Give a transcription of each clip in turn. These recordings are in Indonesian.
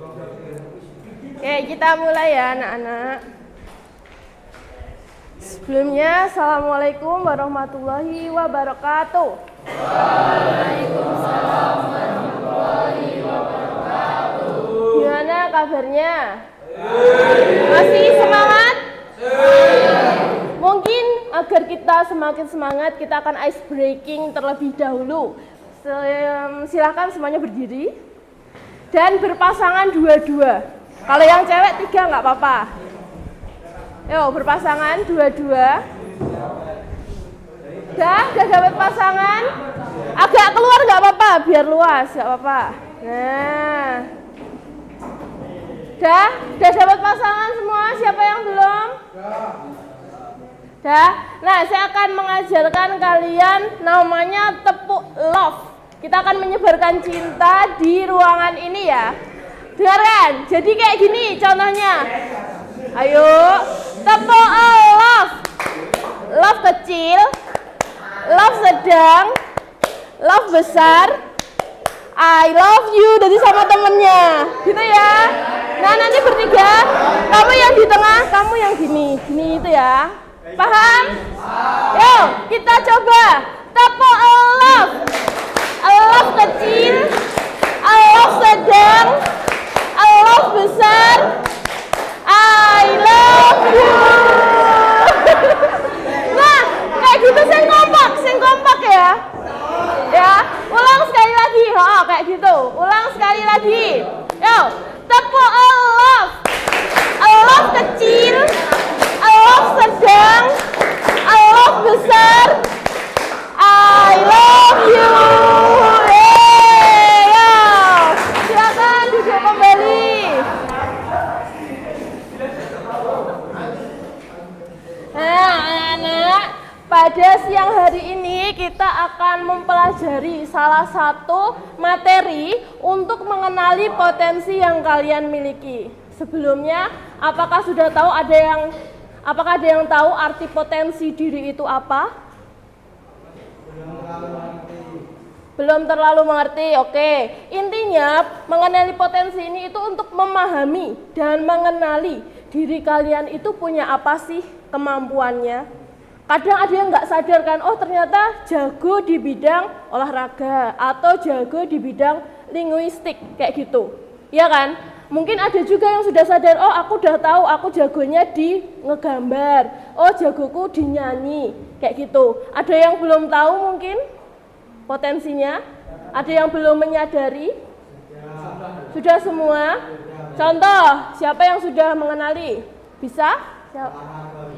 Oke, kita mulai ya anak-anak. Sebelumnya, Assalamualaikum warahmatullahi wabarakatuh. Waalaikumsalam warahmatullahi wabarakatuh. Gimana kabarnya? Masih semangat? Mungkin agar kita semakin semangat, kita akan ice breaking terlebih dahulu. Silahkan semuanya berdiri dan berpasangan dua-dua. Kalau yang cewek 3 nggak apa-apa. Yo, berpasangan dua-dua. Udah dapat pasangan? Agak keluar nggak apa-apa, biar luas, nggak apa-apa. Nah, udah dapat pasangan semua. Siapa yang belum? Dah. Nah, saya akan mengajarkan kalian namanya tepuk love. Kita akan menyebarkan cinta di ruangan ini ya. Dengarkan. Jadi kayak gini contohnya. Ayo, tepuk love. Love kecil, love sedang, love besar. I love you dari sama temennya. Gitu ya. Nah, nanti bertiga. Kamu yang di tengah, kamu yang gini. Gini itu ya. Paham? Yuk, kita coba. Tepuk love. Love kecil, love sedang, love besar. I love you. Nah, kayak gitu sing kompak ya. Ya, ulang sekali lagi. Oh, kayak gitu. Ulang sekali lagi. Yuk, tepuk love. Love kecil, love sedang, love besar. I love you. Silakan duduk kembali. Nah, anak-anak, pada siang hari ini kita akan mempelajari salah satu materi untuk mengenali potensi yang kalian miliki. Sebelumnya, apakah ada yang tahu arti potensi diri itu apa? Belum terlalu mengerti. Oke. Intinya, mengenali potensi ini itu untuk memahami dan mengenali diri kalian itu punya apa sih kemampuannya. Kadang ada yang nggak sadar kan, oh ternyata jago di bidang olahraga atau jago di bidang linguistik kayak gitu. Iya kan? Mungkin ada juga yang sudah sadar, oh aku udah tahu aku jagonya di ngegambar, oh jagoku di nyanyi, kayak gitu. Ada yang belum tahu mungkin potensinya? Ada yang belum menyadari? Sudah semua? Contoh, siapa yang sudah mengenali? Bisa?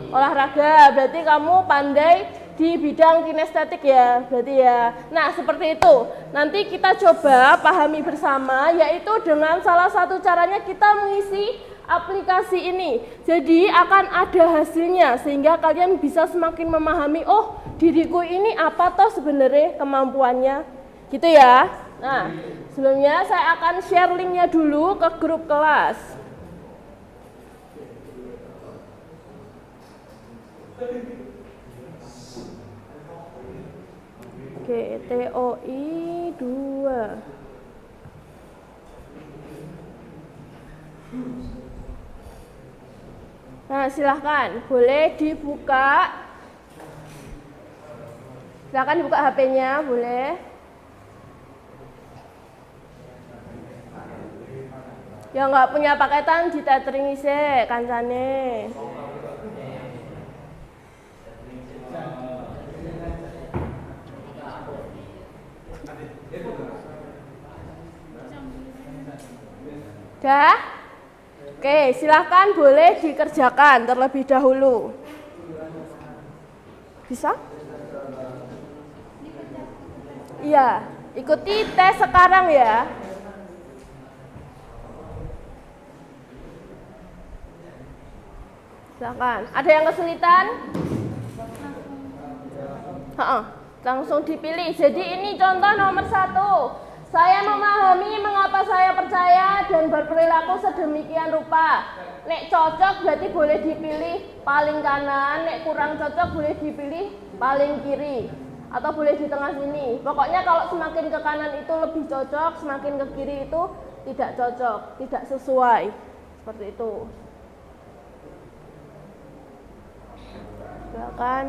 Olahraga, berarti kamu pandai di bidang kinestetik ya, berarti ya. Nah, seperti itu. Nanti kita coba pahami bersama, yaitu dengan salah satu caranya kita mengisi aplikasi ini. Jadi akan ada hasilnya, sehingga kalian bisa semakin memahami, oh diriku ini apa toh sebenarnya kemampuannya. Gitu ya. Nah, sebelumnya saya akan share linknya dulu ke grup kelas. Oke, TOI 2. Nah, silahkan, boleh dibuka. Silahkan dibuka HP-nya, boleh. Yang nggak punya paketan di tethering isi, kancane. Dah? Oke, silahkan boleh dikerjakan terlebih dahulu. Bisa? Iya, ikuti tes sekarang ya. Silahkan. Ada yang kesulitan? Langsung dipilih. Jadi ini contoh nomor 1. Saya memahami mengapa saya percaya dan berperilaku sedemikian rupa. Nek cocok berarti boleh dipilih paling kanan, nek kurang cocok boleh dipilih paling kiri. Atau boleh di tengah sini. Pokoknya kalau semakin ke kanan itu lebih cocok, semakin ke kiri itu tidak cocok, tidak sesuai. Seperti itu. Silakan.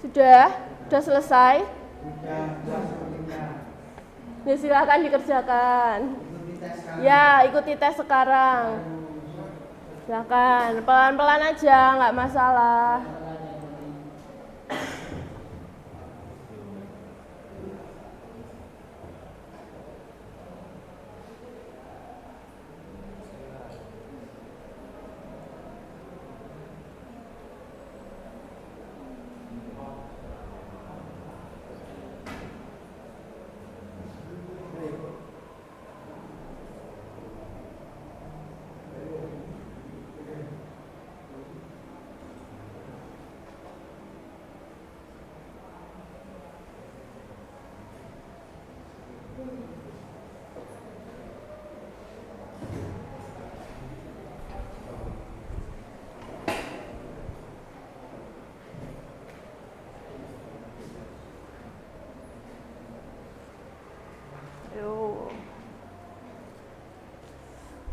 Sudah selesai? Ya silakan dikerjakan. Ya, ikuti tes sekarang. Silakan, pelan-pelan aja, nggak masalah.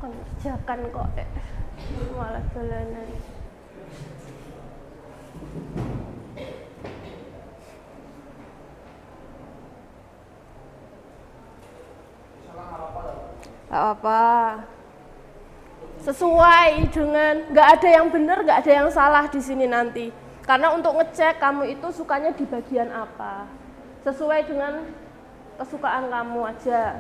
Kerjakan kok malah jalanan. Gak apa-apa. Sesuai dengan, nggak ada yang benar, nggak ada yang salah di sini nanti. Karena untuk ngecek kamu itu sukanya di bagian apa. Sesuai dengan kesukaan kamu aja.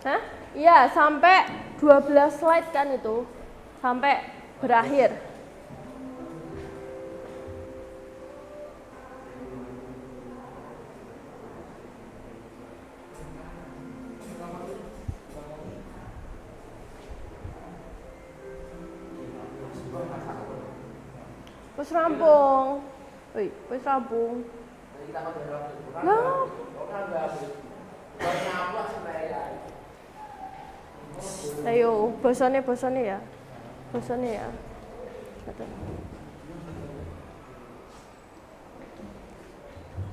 Hah? Iya, sampai 12 slide kan itu. Sampai berakhir. Wis rampung. Wis rampung. Lah. Ayo, bosone ya. Bosone ya.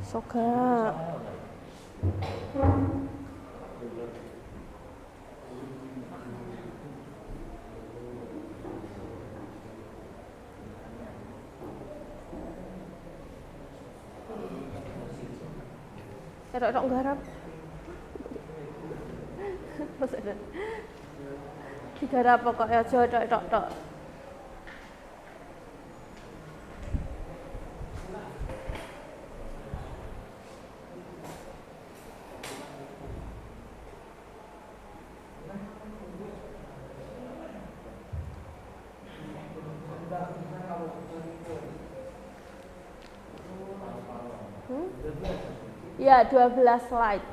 Soga. Rok garap. Digarap pokoknya aja tok. Ya, 12 slide.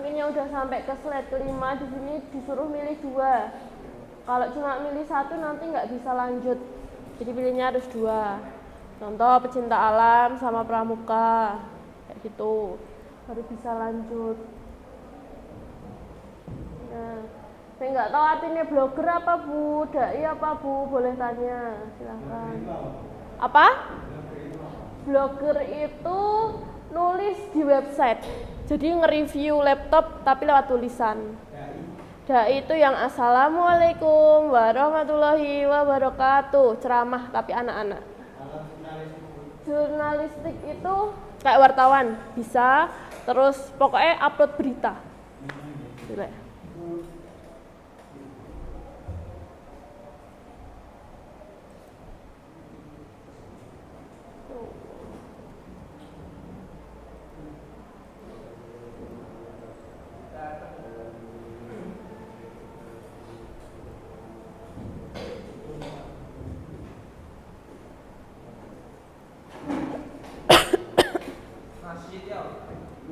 mungkin yang udah sampai ke slide kelima di sini disuruh milih 2. Kalau cuma milih 1 nanti nggak bisa lanjut. Jadi pilihnya harus 2. Contoh pecinta alam sama pramuka, kayak gitu, baru bisa lanjut. Nah, saya nggak tahu artinya blogger apa Bu, dai apa Bu, boleh tanya, silahkan. Apa? Blogger itu nulis di website, jadi nge-review laptop tapi lewat tulisan. Dai itu yang assalamualaikum warahmatullahi wabarakatuh, ceramah tapi anak-anak. Jurnalistik itu kayak wartawan, bisa, terus pokoknya upload berita. Gila.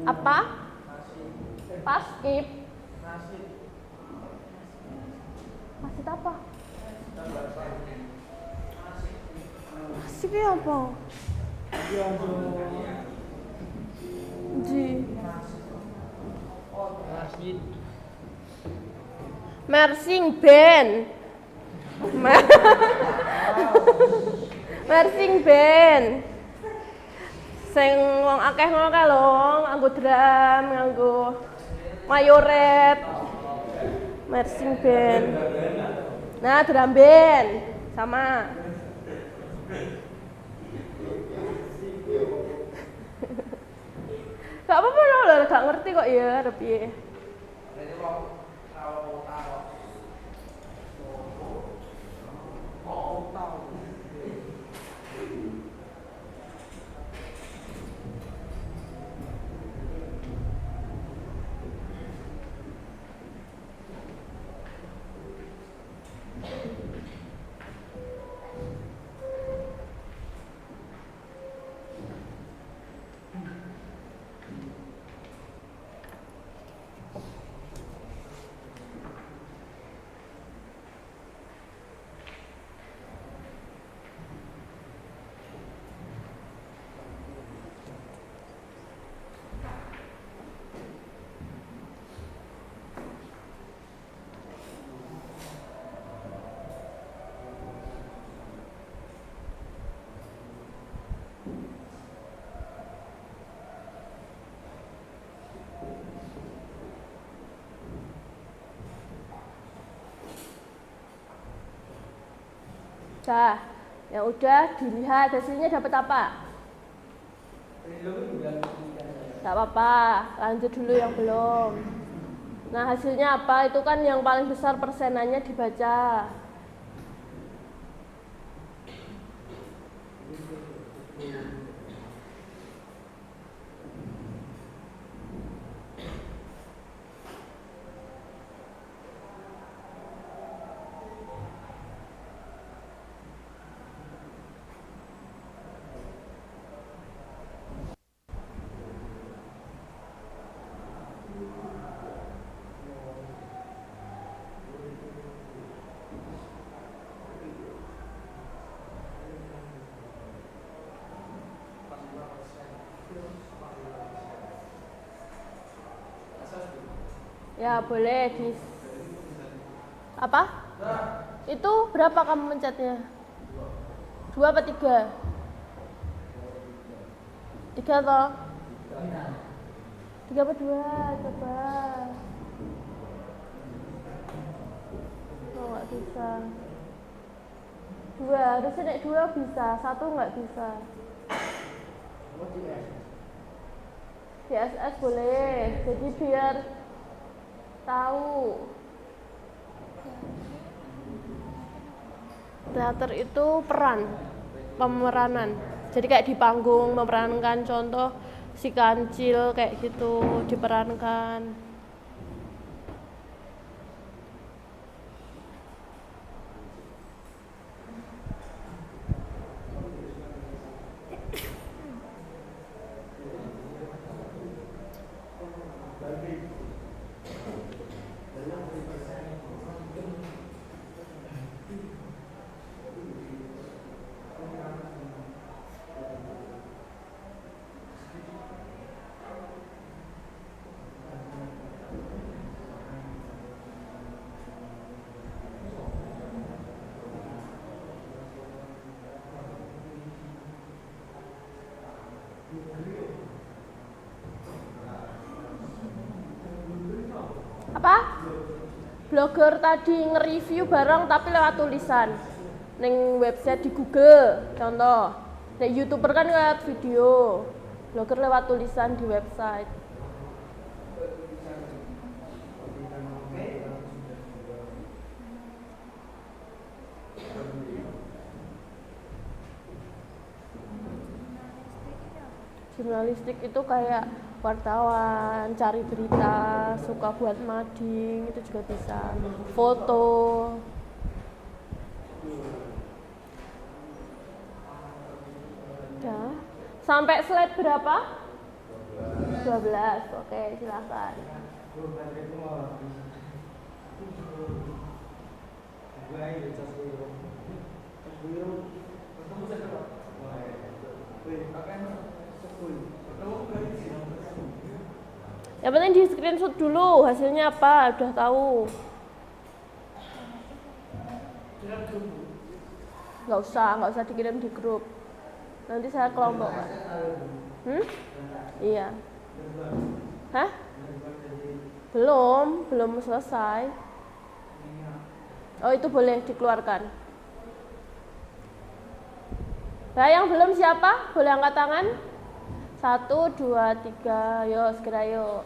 Apa? Paskib. Paskib apa? Paskib apa? Ji. Marching band. Marching band. Sing wong akeh ngono kae lho, nganggo drum, nganggo mayoret. Marching band. Nah, drum band sama. Gak apa-apa lho, gak ngerti kok ya, arep piye. Nah, yang udah dilihat hasilnya dapat apa? Gak apa-apa, lanjut dulu yang belum. Nah, hasilnya apa? Itu kan yang paling besar persenannya dibaca. Ya boleh di apa? Itu berapa kamu mencetnya? 2 apa 3? 3 toh? 3 apa 2? Coba. Oh nggak bisa. 2, harusnya naik 2 bisa, 1 nggak bisa. DSS boleh, jadi biar tahu. Teater itu peran, pemeranan. Jadi kayak di panggung memerankan, contoh si kancil kayak gitu diperankan. blogger tadi nge-review barang tapi lewat tulisan neng website di Google contoh. Nah, YouTuber kan lewat video, blogger lewat tulisan di website. Jurnalistik itu kayak wartawan, cari berita, suka buat mading, itu juga bisa. Foto. Ya. Sampai slide berapa? 12. Oke, silakan. Yang penting di screenshot dulu hasilnya apa, udah tahu. Nggak usah dikirim di grup. Nanti saya kelompokkan. Iya. Hah? Belum selesai. Oh, itu boleh dikeluarkan. Nah, yang belum siapa? Boleh angkat tangan? 1, 2, 3, yo segera yuk.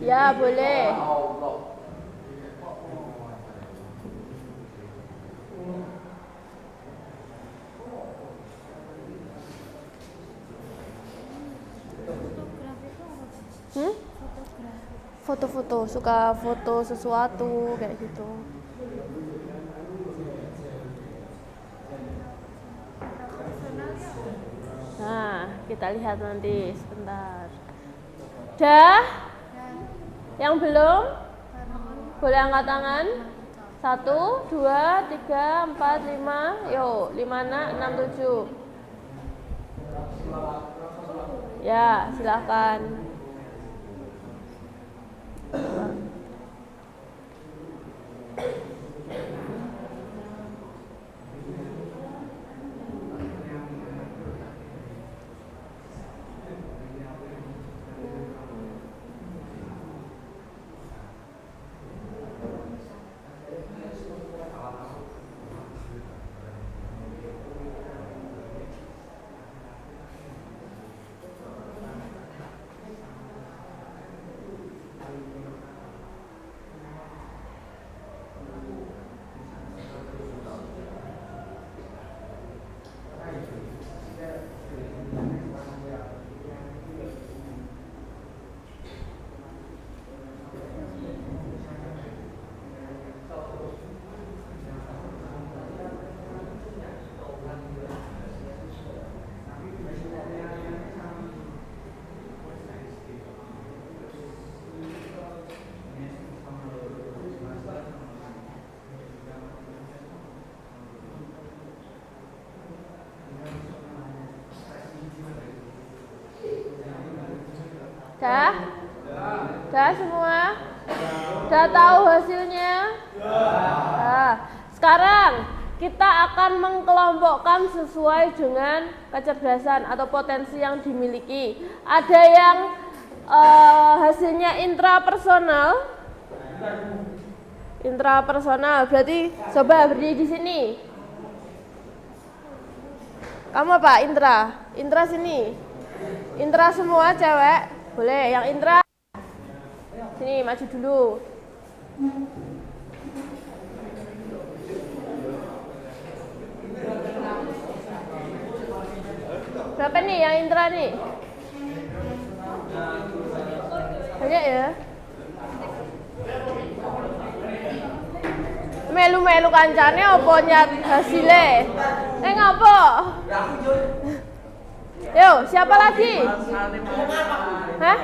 Ya, boleh. Foto-foto, suka foto sesuatu kayak gitu. Nah, kita lihat nanti sebentar. Dah? Yang belum? Boleh angkat tangan? 1, 2, 3, 4, 5. Yo, 5, 6, 7. Ya, silakan. Dah semua? Udah tahu hasilnya? Nah, sekarang kita akan mengkelompokkan sesuai dengan kecerdasan atau potensi yang dimiliki. Ada yang hasilnya intrapersonal. Intrapersonal berarti coba berdiri di sini. Kamu apa? Intra. Intra sini. Intra semua cewek. Boleh. Yang intra sini maju dulu. Berapa nih yang intra nih? melu-melu kancane apa nyat hasile? Ngapa? Yo, siapa lagi? Hah?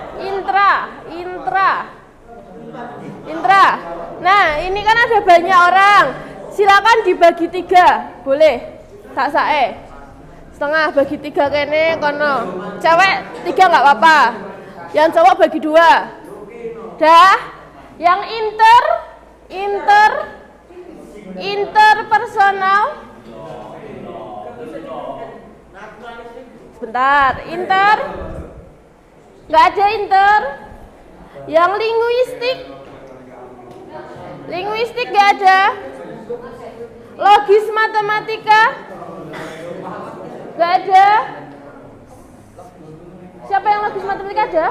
Intra. Nah, ini kan ada banyak orang. Silakan dibagi 3, boleh? Tak sae. Setengah bagi 3 kene kono. Cewek 3 nggak apa-apa. Yang cowok bagi 2. Dah. Yang interpersonal. Bentar, nggak ada inter. Yang linguistik nggak ada. Logis matematika nggak ada. Siapa yang logis matematika ada?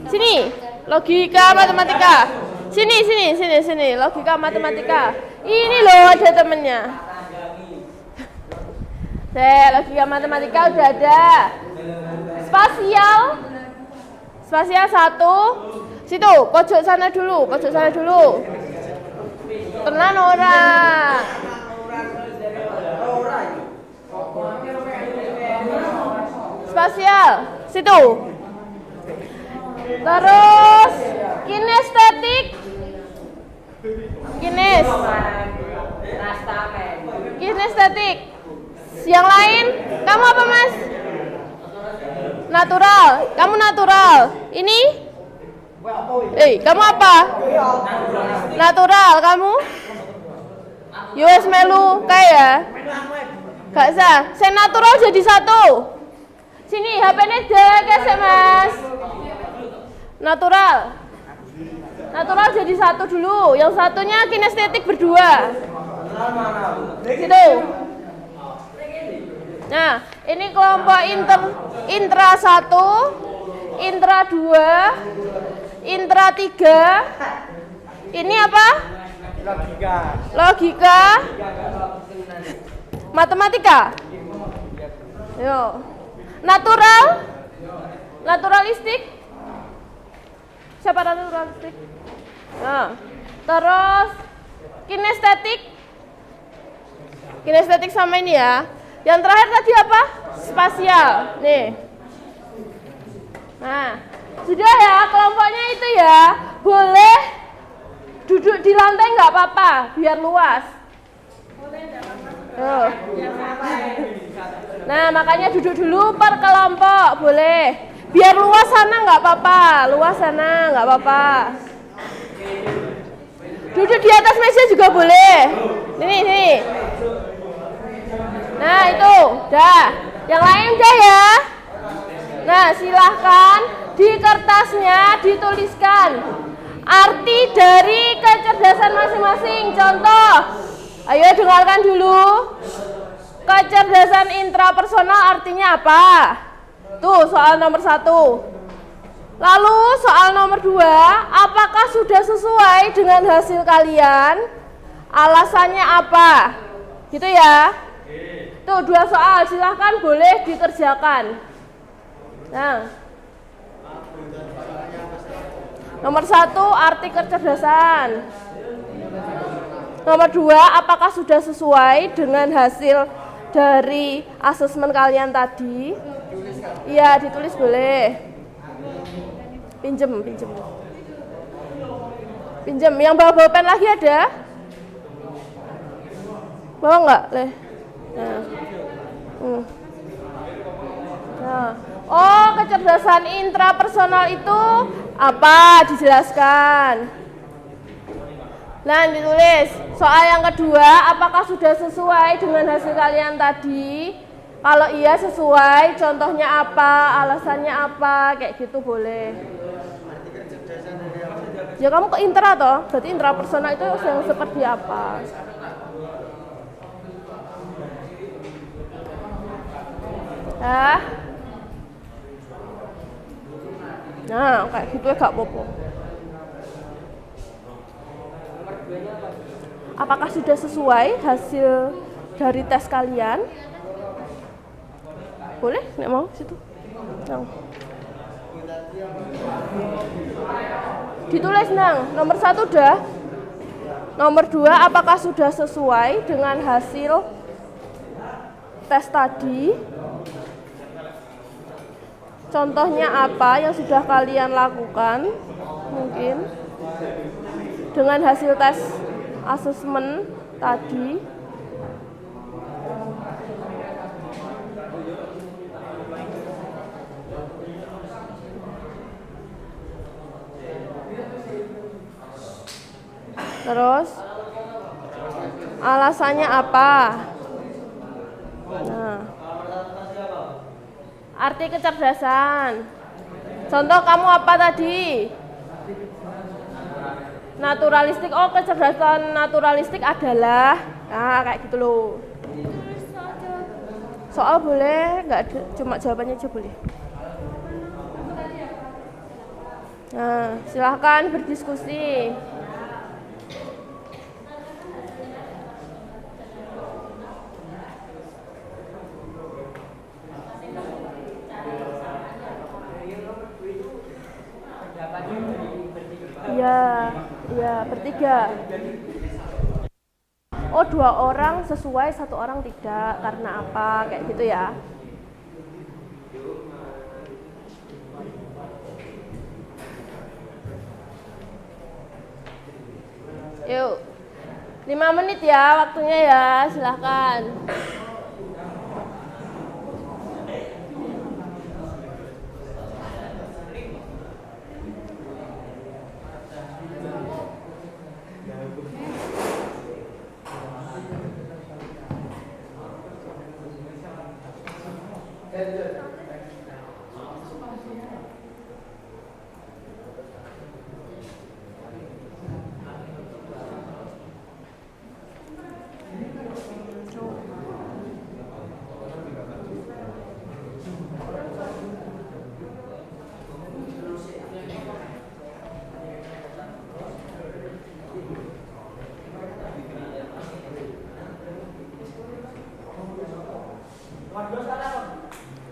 Sini, logika matematika. Sini, logika matematika. Ini loh ada temennya. Logika matematika udah ada. Spasial 1. Situ, pojok sana dulu. Tenan orang. Spasial, situ. Terus kinestetik. Kinestetik. Yang lain, kamu apa Mas? Natural. Kamu natural. Ini? Kamu apa? Natural. Kamu? Yowes melu kayak. Gak sah. Saya natural jadi 1. Sini HP-nya kesek Mas. Natural jadi 1 dulu. Yang satunya kinestetik berdua. Situ. Nah, ini kelompok intra 1, intra 2, intra 3. Ini apa? Logika. Matematika. Yo. Naturalistik. Siapa naturalistik? Nah, terus kinestetik sama ini ya. Yang terakhir tadi apa? Spasial. Nih. Nah, sudah ya kelompoknya itu ya. Boleh duduk di lantai nggak apa-apa, biar luas. Nah, makanya duduk dulu per kelompok, boleh. Biar luas sana nggak apa-apa, Duduk di atas meja juga boleh. Ini. Nah, itu, dah. Yang lain udah ya. Nah, silahkan di kertasnya dituliskan arti dari kecerdasan masing-masing. Contoh, ayo dengarkan dulu. Kecerdasan intrapersonal artinya apa? Tuh, soal nomor 1. Lalu soal nomor 2, apakah sudah sesuai dengan hasil kalian? Alasannya apa? Gitu ya. Tuh 2 soal, silahkan boleh dikerjakan. Nah, nomor 1 arti kecerdasan. Nomor 2, apakah sudah sesuai dengan hasil dari asesmen kalian tadi? Iya, ditulis boleh. Pinjem. Yang bawa pen lagi ada? Bawa nggak, Leh? Nah. Oh, kecerdasan intrapersonal itu apa? Dijelaskan. Nah, ditulis. Soal yang kedua, apakah sudah sesuai dengan hasil kalian tadi? Kalau iya sesuai, contohnya apa, alasannya apa, kayak gitu boleh. Ya kamu ke intra toh, berarti intrapersonal itu yang seperti apa? Nah, kayak gitu ya gak apa-apa. Apakah sudah sesuai hasil dari tes kalian? Boleh, nek mau situ. Nang. Ditulis nang, nomor 1 udah. Nomor 2, apakah sudah sesuai dengan hasil tes tadi? Contohnya apa yang sudah kalian lakukan? Mungkin dengan hasil tes asesmen tadi. Terus alasannya apa? Nah, arti kecerdasan. Contoh kamu apa tadi? Naturalistik. Oh, kecerdasan naturalistik adalah, nah kayak gitu loh. Soal boleh, nggak ada, cuma jawabannya aja boleh. Nah, silahkan berdiskusi. Ya, bertiga. Oh, 2 orang sesuai, 1 orang tidak. Karena apa? Kayak gitu ya. Yuk, 5 menit ya waktunya ya, silahkan.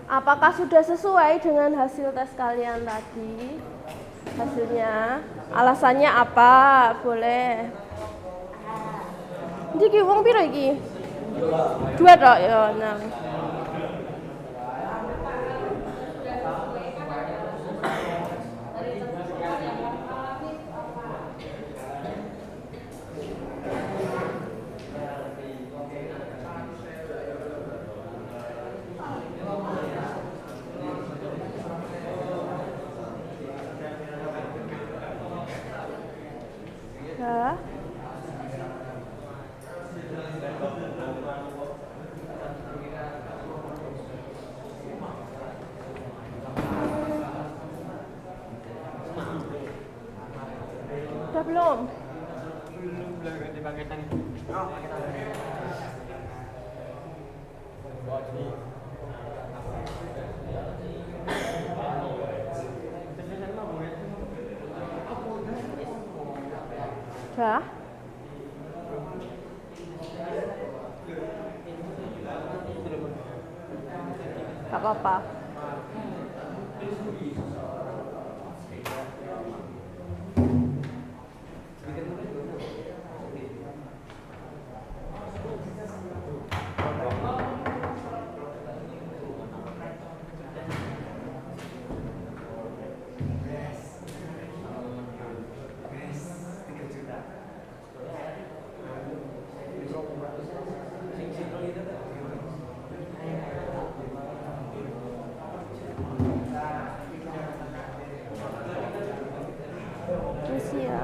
Apakah sudah sesuai dengan hasil tes kalian tadi? Hasilnya, alasannya apa? Boleh. Ini ki wong piro iki? 2 tok ya, nah. Ya. Udah belum? Udah? Gak apa-apa. Makasih ya.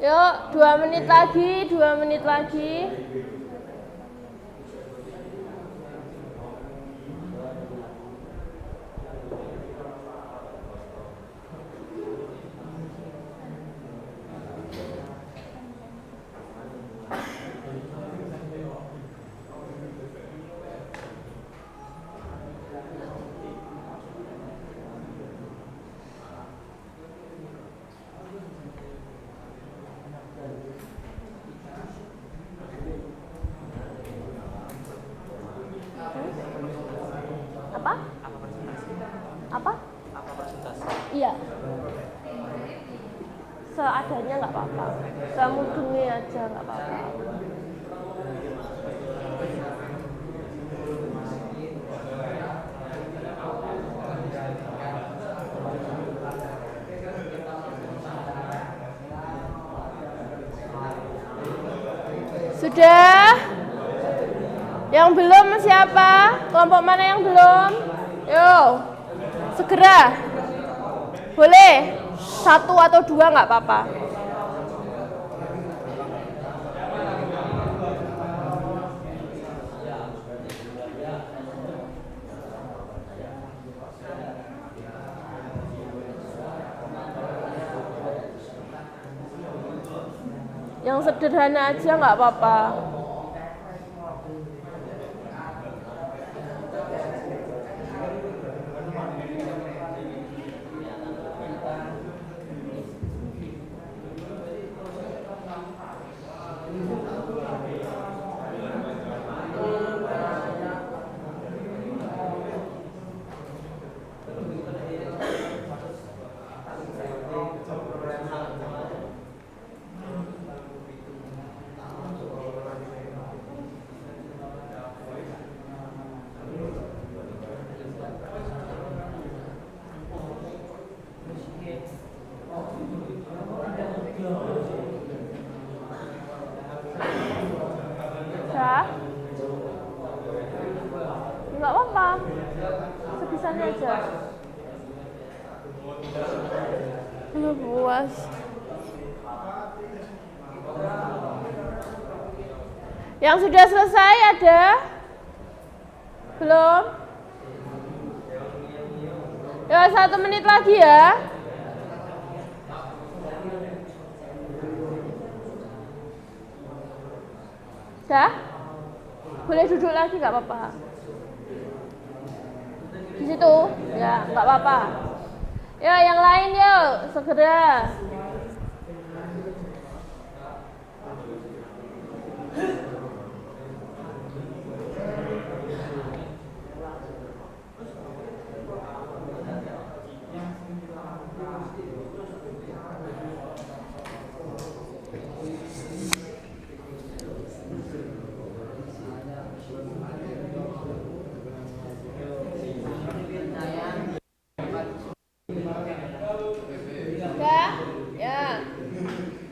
Yuk, 2 menit lagi, 2 menit lagi. Iya. Seadanya nggak apa-apa. Semudengnya aja nggak apa-apa. Sudah? Yang belum siapa? Kelompok mana yang belum? Yo, segera. Boleh 1 atau 2 nggak apa-apa. Yang sederhana aja nggak apa-apa. Nggak apa-apa, sebisanya aja. Belum puas. Yang sudah selesai ada? Belum? Ya 1 menit lagi ya. Dah? Boleh duduk lagi nggak apa-apa. Di situ, ya nggak apa-apa. Ya yang lain yuk, segera.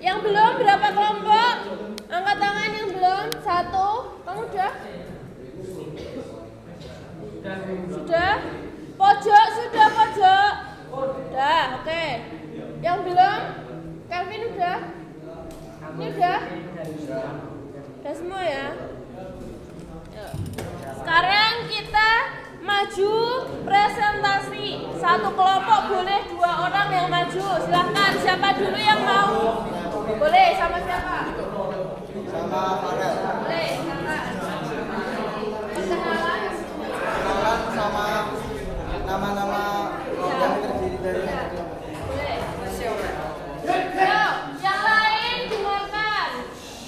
Yang belum berapa kelompok? Angkat tangan yang belum. 1. Kamu udah? Sudah? Pojok sudah pojok. Udah, oke. Yang belum? Kelvin udah? Ini udah? Udah semua ya? Sekarang kita maju presentasi. 1 kelompok boleh 2 orang yang maju. Silahkan, siapa dulu yang mau? Boleh, sama siapa? Sama Farel. Boleh, silakan. Perkenalan? Kenalan sama nama-nama yang terdiri dari Boleh. Yuk, yang lain dengarkan.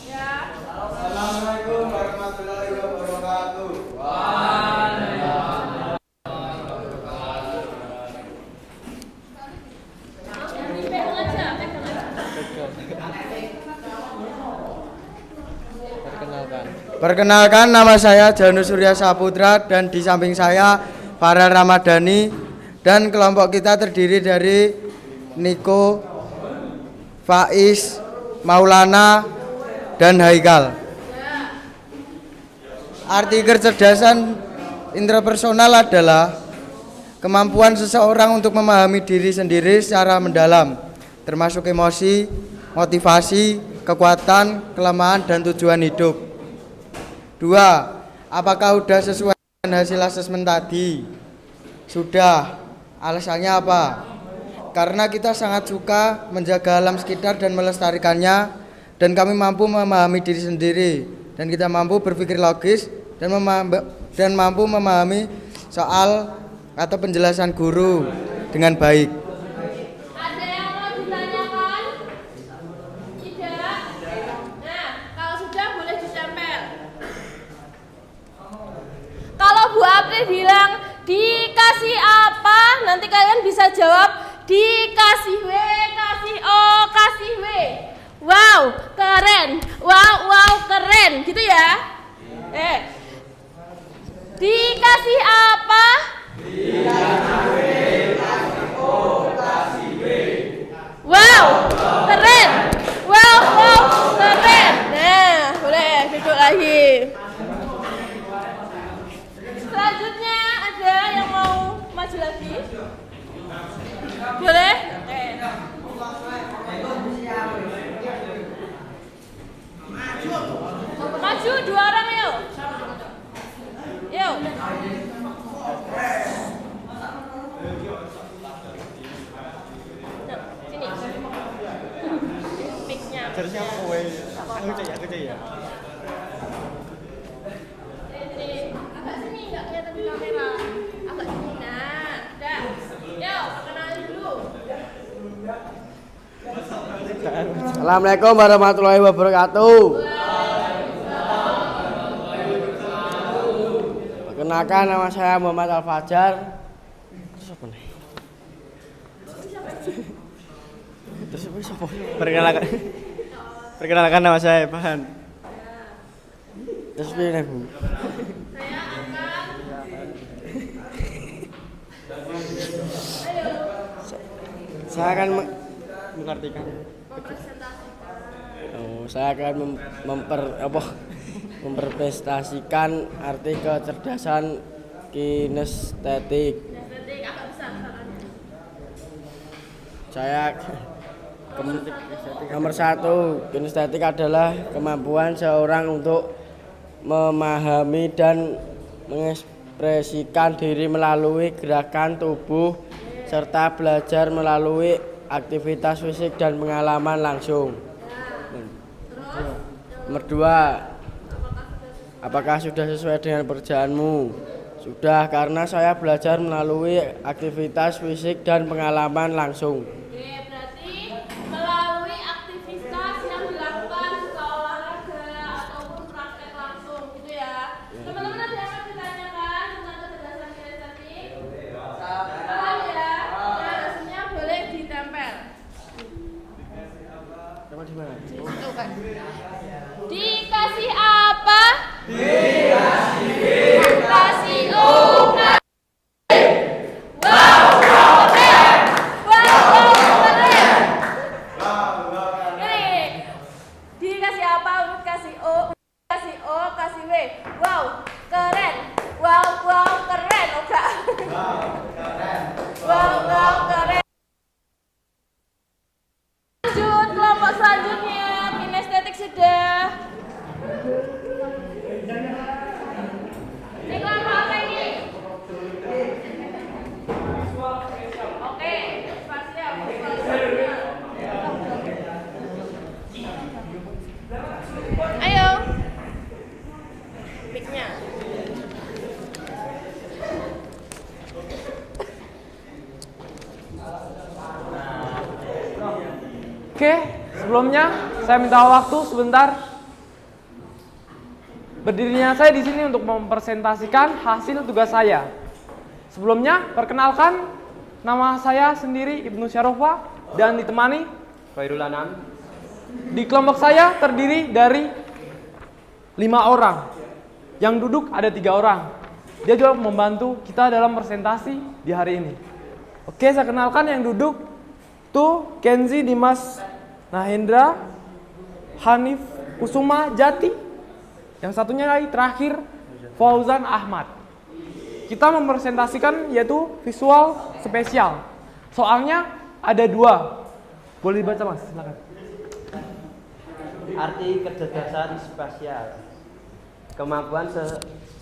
Ya. Assalamualaikum warahmatullahi wabarakatuh. Pegang aja, pegang aja. Perkenalkan, nama saya Janus Surya Saputra dan di samping saya Farel Ramadhani, dan kelompok kita terdiri dari Niko, Faiz, Maulana, dan Haikal. Arti kecerdasan interpersonal adalah kemampuan seseorang untuk memahami diri sendiri secara mendalam, termasuk emosi, motivasi, kekuatan, kelemahan, dan tujuan hidup. 2. Apakah sudah sesuai dengan hasil asesmen tadi? Sudah. Alasannya apa? Karena kita sangat suka menjaga alam sekitar dan melestarikannya, dan kami mampu memahami diri sendiri, dan kita mampu berpikir logis dan mampu memahami soal atau penjelasan guru dengan baik. Ada yang mau ditanyakan? Tidak? Nah, kalau sudah boleh ditempel. Kalau Bu April bilang dikasih apa, nanti kalian bisa jawab dikasih W, kasih O, kasih W. Wow, keren. Wow, keren. Gitu ya. Dikasih apa? Dikasih W, kasih O, kasih W. Wow, keren. Wow, keren. Nah, boleh duduk lagi. Selanjutnya ada yang mau maju lagi? Boleh? Oke. Maju 2 orang yuk. Yuk. Sini. Mic-nya. Harusnya kowe. Aku cek ya. Agak sini, nggak kelihatan di kamera. Agak sini. Nah, udah. Yuk, perkenalan dulu. Assalamualaikum warahmatullahi wabarakatuh. Perkenalkan, nama saya Muhammad Al-Fajar. Perkenalkan nama saya Evan. Terus pilih Bu. Saya akan mengartikan. Saya akan mempresentasikan arti kecerdasan kinestetik. Saya nomor 1, kinestetik adalah kemampuan seorang untuk memahami dan mengekspresikan diri melalui gerakan tubuh serta belajar melalui aktivitas fisik dan pengalaman langsung. Nomor 2, apakah sudah sesuai dengan pekerjaanmu? Sudah, karena saya belajar melalui aktivitas fisik dan pengalaman langsung. Oke, berarti melalui aktivitas yang dilakukan sekolah olahraga ataupun praktek langsung gitu ya. Teman-teman ada yang mau ditanyakan tentang kecerdasan kinestetik? Paham ya? Nah, hasilnya boleh ditempel. Itu kan. Dikasih apa? Dikasih O. Dikasih apa? Kasih O, kasih O, kasih W. Wow, keren. Wow, keren. Oke. Wow, keren. Lanjut kelompok selanjutnya, kinestetik sudah. Ini kelompok apa ini? Oke, spasial. Ayo. Mic-nya. Oke, sebelumnya saya minta waktu sebentar. Berdirinya saya di sini untuk mempresentasikan hasil tugas saya. Sebelumnya, perkenalkan, nama saya sendiri Ibnu Syarofa dan ditemani Khairul Anam. Di kelompok saya terdiri dari 5 orang. Yang duduk ada 3 orang. Dia juga membantu kita dalam presentasi di hari ini. Oke, saya kenalkan yang duduk tuh Kenzi Dimas Nahendra, Hanif Kusuma Jati. Yang satunya lagi terakhir Fauzan Ahmad. Kita mempresentasikan yaitu visual spesial. Soalnya ada 2. Boleh dibaca Mas, silakan. Arti kecerdasan spasial. Kemampuan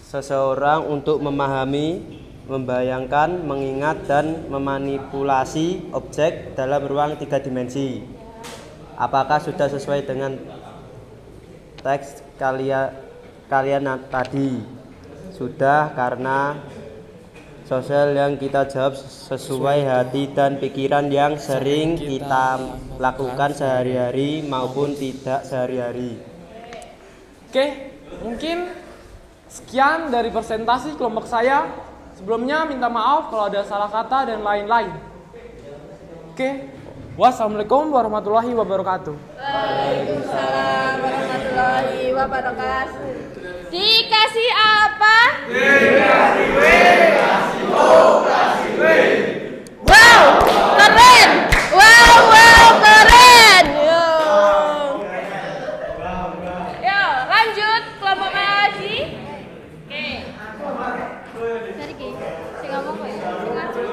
seseorang untuk memahami, membayangkan, mengingat, dan memanipulasi objek dalam ruang 3 dimensi. Apakah sudah sesuai dengan teks kalian tadi? Sudah, karena sosial yang kita jawab sesuai hati dan pikiran yang sering kita lakukan sehari-hari maupun tidak sehari-hari. Oke, mungkin sekian dari presentasi kelompok saya. Sebelumnya minta maaf kalau ada salah kata dan lain-lain. Oke. Wassalamualaikum warahmatullahi wabarakatuh. Waalaikumsalam warahmatullahi wabarakatuh. Dikasih apa? Wow, keren. Wow, keren. Yo, lanjut kelompok mana lagi? Oke. Dari ki, sing ngomong kok ya, sing maju.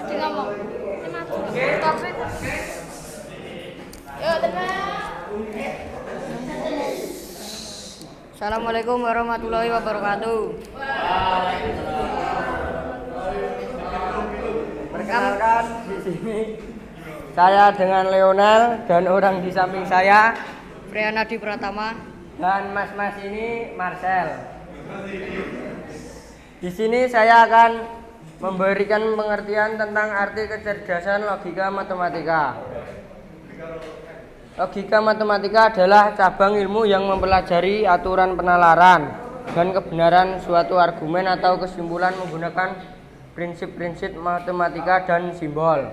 Sing ngomong. Sing maju. Tapi Yo, tenang. Assalamualaikum warahmatullahi wabarakatuh. Perkenalkan di sini saya dengan Leonel dan orang di samping saya Priyanadi Pratama. dan mas-mas ini Marcel. Di sini saya akan memberikan pengertian tentang arti kecerdasan logika matematika. Logika matematika adalah cabang ilmu yang mempelajari aturan penalaran dan kebenaran suatu argumen atau kesimpulan menggunakan prinsip-prinsip matematika dan simbol.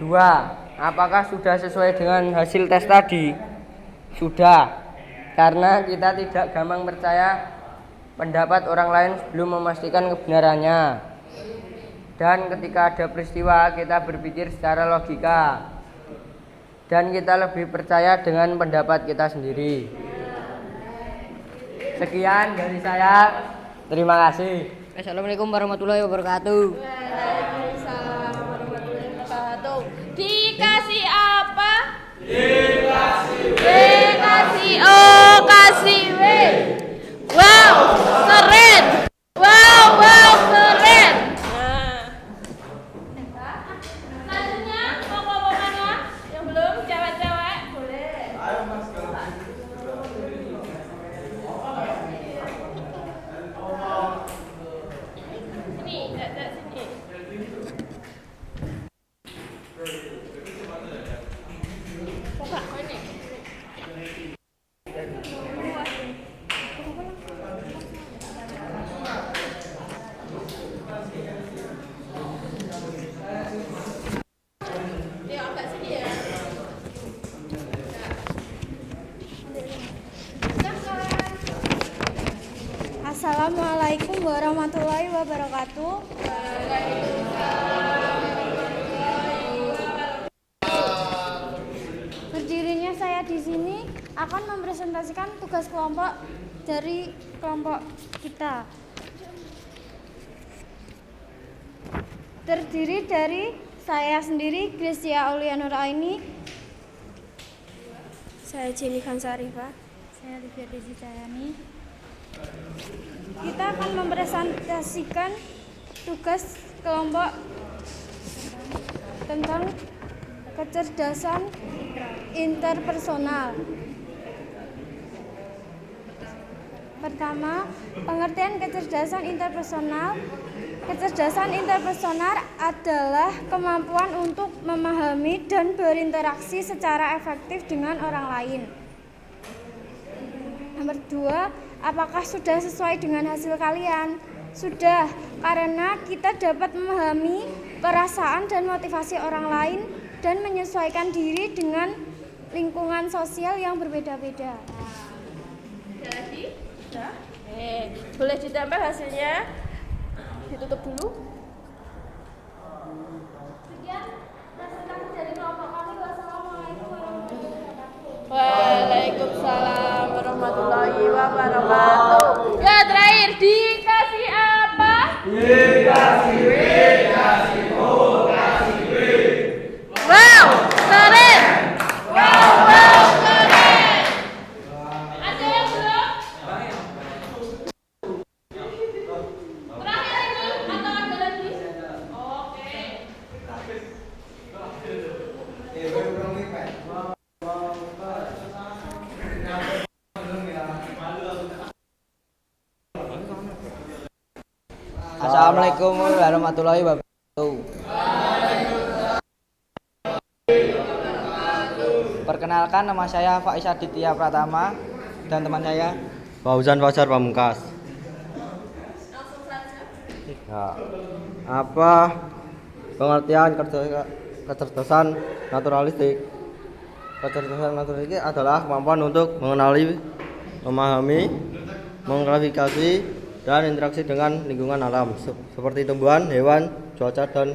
2. Apakah sudah sesuai dengan hasil tes tadi? Sudah, karena kita tidak gampang percaya pendapat orang lain sebelum memastikan kebenarannya. Dan ketika ada peristiwa, kita berpikir secara logika. Dan kita lebih percaya dengan pendapat kita sendiri. Sekian dari saya. Terima kasih. Assalamualaikum warahmatullahi wabarakatuh. Waalaikumsalam warahmatullahi wabarakatuh. Dikasih apa? Dikasih O, kasih W. Wow, keren. Wow, keren. Nah, selanjutnya mau kelompok mana? Yang belum cewek-cewek boleh. Sini, dek sini. Buka, ini. Dia agak sini ya. Assalamualaikum warahmatullahi wabarakatuh. Berdirinya saya di sini akan mempresentasikan tugas kelompok dari kelompok kita. Terdiri dari saya sendiri, Gracia Aulia Nur Aini. Saya Jenny Khansarifah. Saya Livia Desi Cayani. Kita akan mempresentasikan tugas kelompok tentang kecerdasan interpersonal. Pertama, pengertian kecerdasan interpersonal. Kecerdasan interpersonal adalah kemampuan untuk memahami dan berinteraksi secara efektif dengan orang lain. Nomor 2, apakah sudah sesuai dengan hasil kalian? Sudah, karena kita dapat memahami perasaan dan motivasi orang lain dan menyesuaikan diri dengan lingkungan sosial yang berbeda-beda. Jadi, sudah. Boleh ditempel hasilnya. Ditutup dulu. Sekian presentasi dari kelompok kami. Wassalamualaikum warahmatullahi wabarakatuh. Waalaikumsalam warahmatullahi wabarakatuh. Ya, terakhir dikasih apa? Dikasih W, kasih O, kasih W. Wow, keren. Wow, keren. Ada yang belum? Terakhir ini atau ada lagi? Oke. Assalamualaikum warahmatullahi wabarakatuh. Perkenalkan, nama saya Faiz Aditya Pratama dan teman saya Fauzan Fajar Pamungkas. Langsung saja. Ya. Apa Pengertian kecerdasan naturalistik. Kecerdasan naturalistik adalah kemampuan untuk mengenali, memahami, mengklasifikasi, dan interaksi dengan lingkungan alam seperti tumbuhan, hewan, cuaca, dan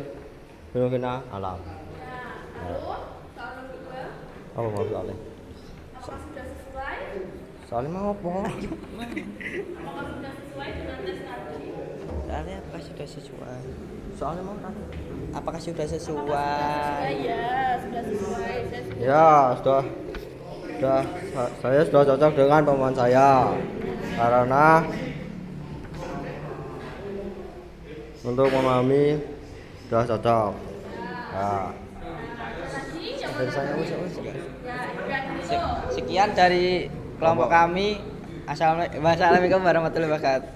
fenomena alam. Lalu soal kedua, Apa maksudnya? apakah sudah sesuai? Soalnya mau apa? Apakah sudah sesuai dengan tes tadi? Soalnya apakah sudah sesuai? Soalnya mau kan? Apakah sudah sesuai? Ya, sudah sesuai. Ya, sudah. Saya sudah cocok dengan pemahaman saya karena untuk memahami sudah cocok. Ya. Dari saya Sekian dari kelompok kami. Assalamualaikum warahmatullahi wabarakatuh.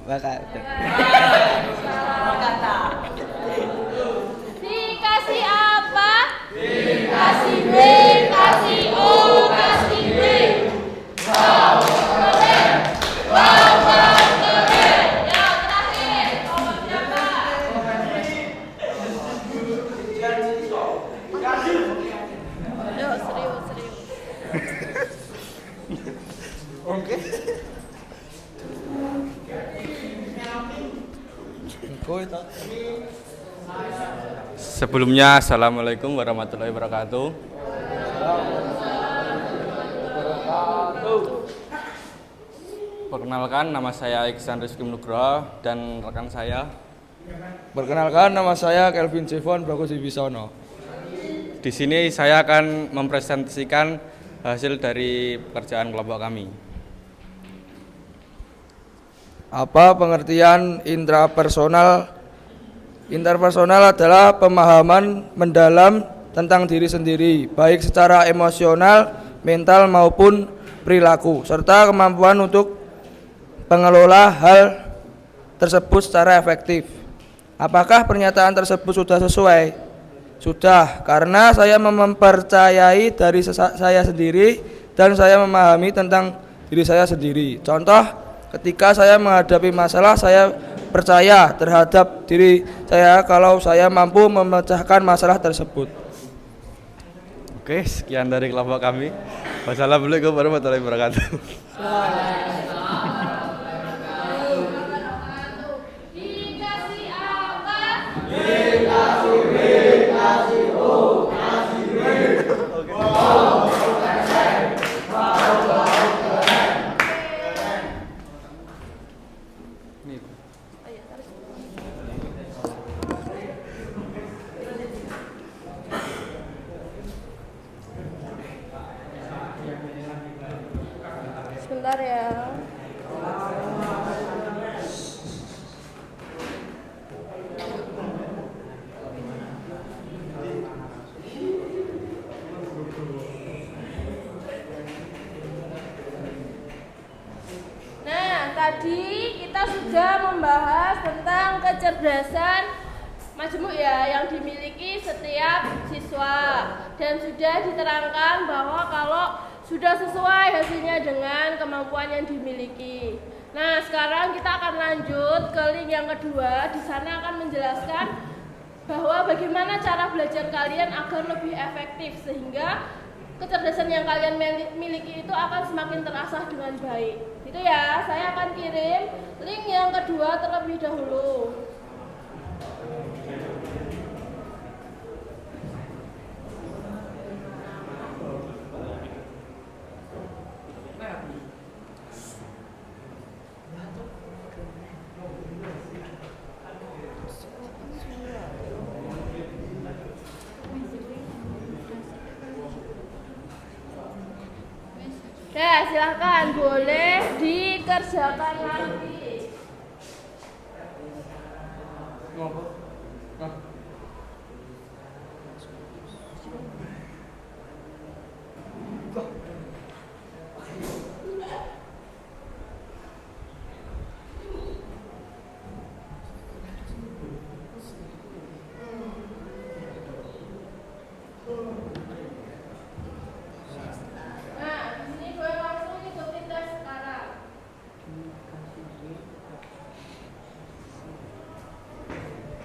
Dikasih apa? Dikasih B, kasih O, kasih B. Wow, keren. Wow, keren. Yang terakhir, kelompok siapa? Yo, serius. Sebelumnya, Assalamualaikum warahmatullahi wabarakatuh. Perkenalkan, nama saya Iksan Rizky Nugroho dan rekan saya. Perkenalkan, nama saya Kelvin Cevon Bagus Wibisono. Di sini saya akan mempresentasikan hasil dari pekerjaan kelompok kami. Apa pengertian intrapersonal? Interpersonal adalah pemahaman mendalam tentang diri sendiri, baik secara emosional, mental maupun perilaku, serta kemampuan untuk mengelola hal tersebut secara efektif. Apakah pernyataan tersebut sudah sesuai? Sudah, karena saya mempercayai dari saya sendiri dan saya memahami tentang diri saya sendiri. Contoh, ketika saya menghadapi masalah, saya percaya terhadap diri saya kalau saya mampu memecahkan masalah tersebut. Oke, sekian dari kelompok kami. Wassalamualaikum warahmatullahi wabarakatuh. Dikasih apa? Sebentar ya. Nah, tadi kita sudah membahas tentang kecerdasan majemuk ya yang dimiliki setiap siswa, dan sudah diterangkan bahwa kalau sudah sesuai hasilnya dengan kemampuan yang dimiliki. Nah, sekarang kita akan lanjut ke link yang kedua. Di sana akan menjelaskan bahwa bagaimana cara belajar kalian agar lebih efektif sehingga kecerdasan yang kalian miliki itu akan semakin terasah dengan baik. Itu ya, saya akan kirim link yang kedua terlebih dahulu. Ya, silahkan, boleh dikerjakan lagi. Nah, di sini gue langsung ikutin tes sekarang. 1,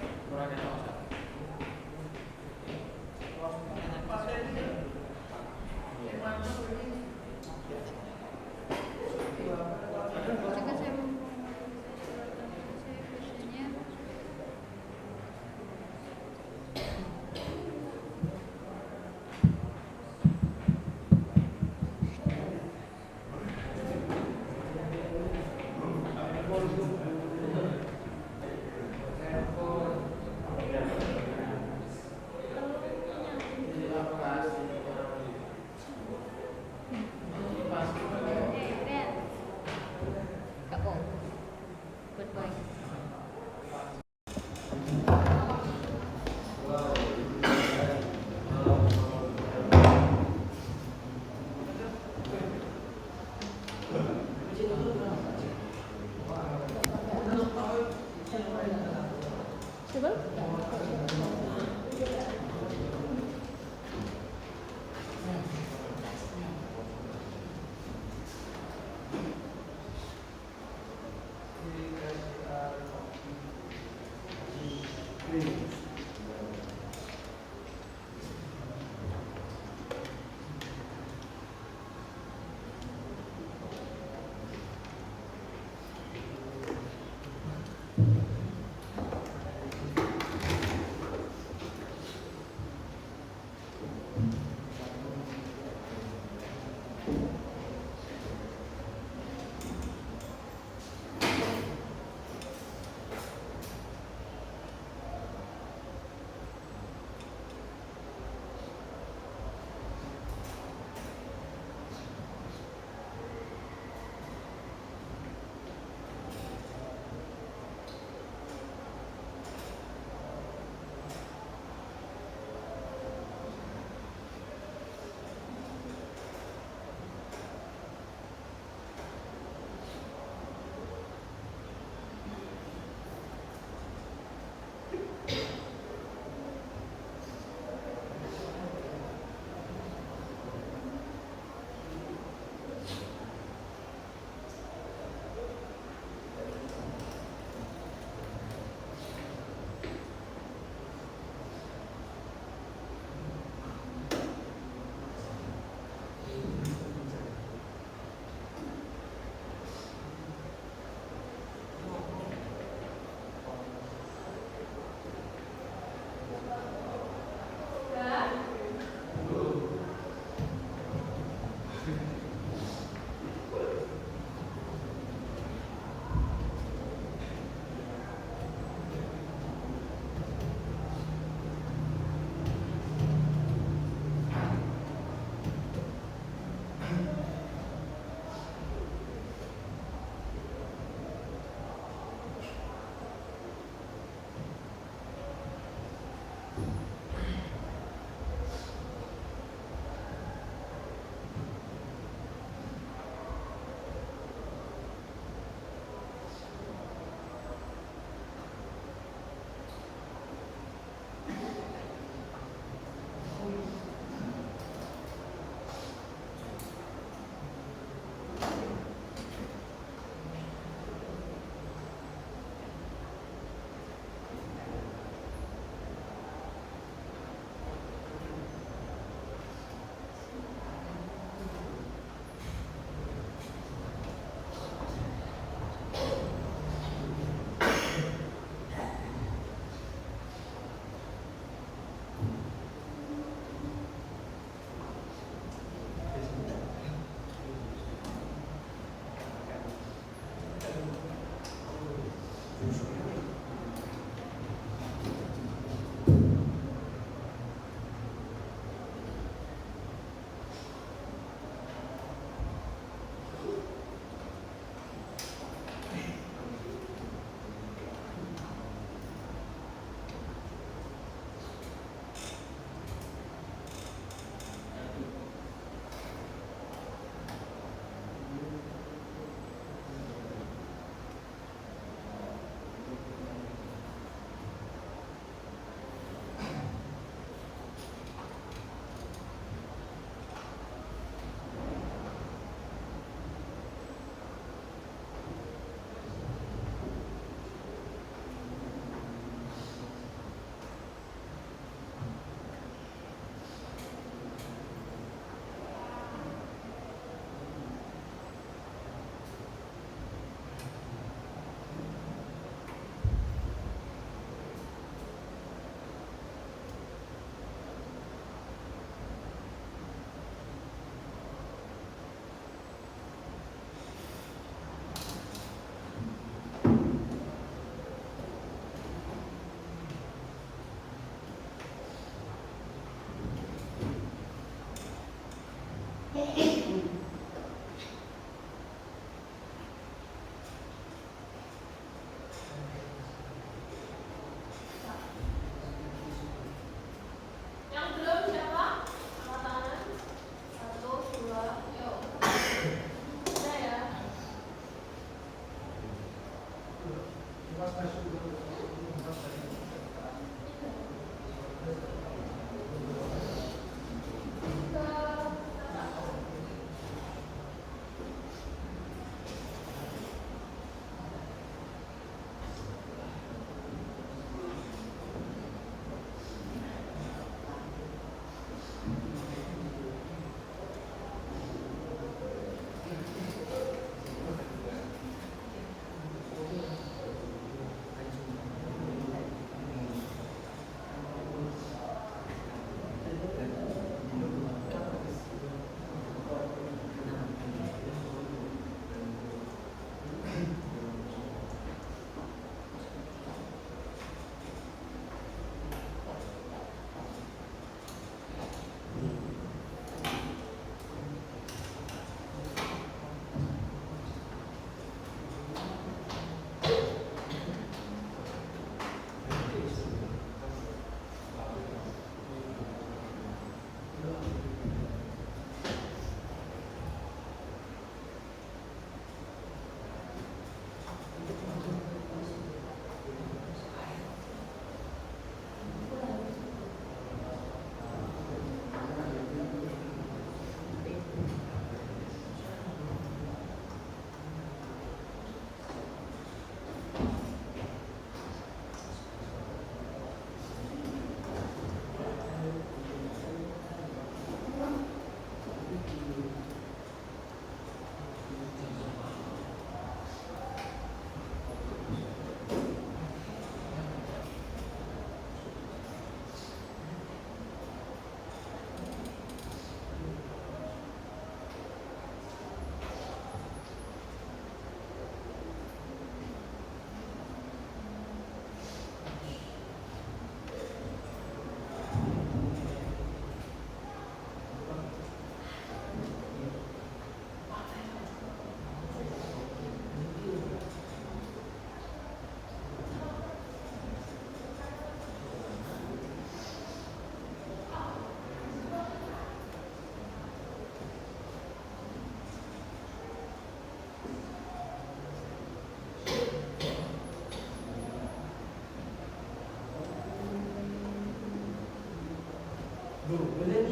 Udah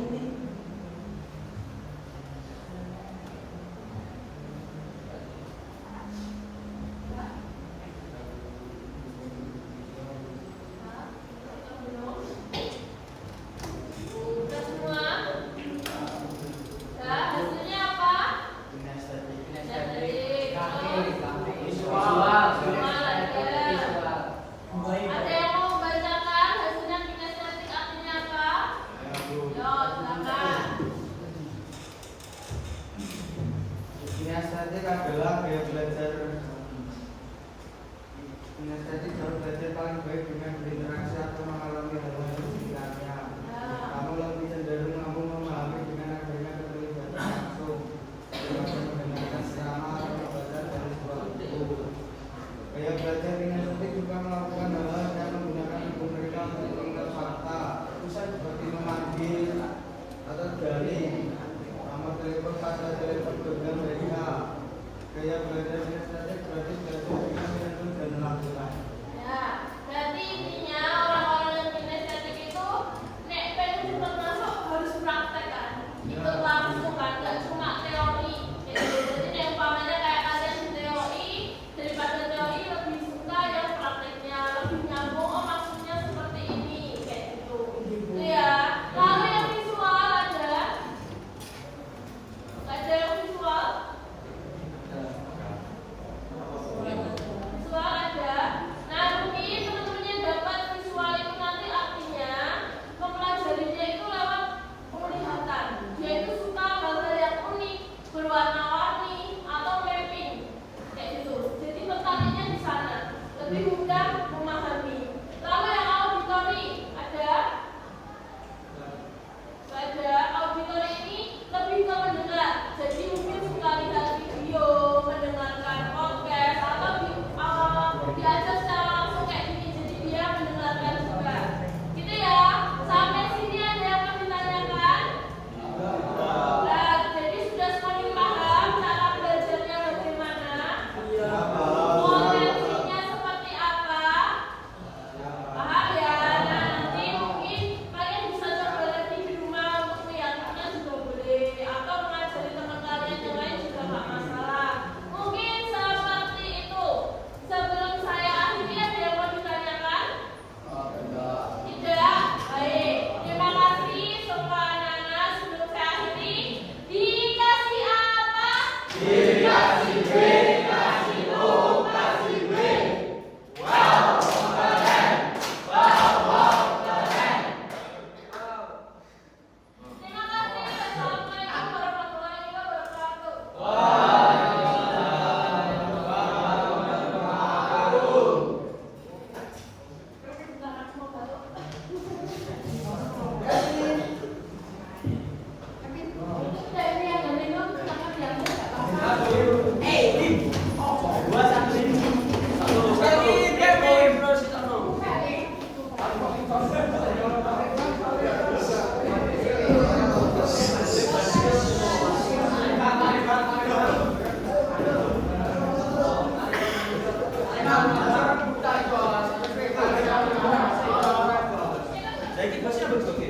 semua? Udah, hasilnya apa? Estetik. Ada yang mau membacakan hasilnya kinestetik artinya apa? Yo, silakan. Kinestetik adalah gaya belajar. Kinestetik cara belajar paling baik dengan berinteraksi atau mengalami hal-hal di sekitarnya. Kamu lebih cenderung mampu memahami dengan adanya keterlibatan langsung. Daripada mendengarkan ceramah atau membaca dari sebuah buku. Gaya belajar kinestetik juga melakukan hal-hal yang menggunakan tubuh mereka untuk mengingat fakta, seperti memanggil atau daring, nomor telepon pada telepon genggam dari A. Gaya belajar kinestetik berarti belajar dengan menenun dan melakukan. Ya, berarti intinya orang-orang yang kinestetik itu nek pengen cepat masuk harus praktek kan, ikut langsung kan, nggak cuma teori. Jadi nek umpamanya kayak kalian di teori, daripada teori lebih suka yang prakteknya, lebih nyambung. Oh maksudnya seperti ini, kayak gitu. Itu ya. Lalu yang visual ada yang visual? Visual ada. Nah mungkin teman-temannya dapat visual itu nanti artinya mempelajarinya itu lewat penglihatan. Dia itu suka hal-hal yang unik, berwarna-warni atau mapping kayak gitu. Jadi tertariknya di sana, lebih mudah memahami. Lalu yang auditori ada auditori ini lebih ke mendengar. Jadi mungkin suka lihat video, mendengarkan podcast atau diajar secara langsung kayak gini. Jadi dia mendengarkan juga. Gitu ya. Sampai sini ada yang mau ditanyakan? Nah, jadi sudah semakin paham cara belajarnya bagaimana? Potensinya seperti apa? Paham ya? Nah, nanti mungkin kalian bisa coba lagi di rumah untuk lihatnya juga boleh, atau mengajari teman kalian yang lain juga nggak masalah. Mungkin seperti itu. Sebelum saya akhiri, ada yang mau ditanyakan? Tidak? Baik. Terima kasih semua anak-anak. Sebelum saya akhiri, dikasih apa? Dikasih B, kasih O, kasih B. Wow, keren. Wow, keren. Terima kasih. Assalamualaikum warahmatullahi wabarakatuh. Saya ini bosnya betul.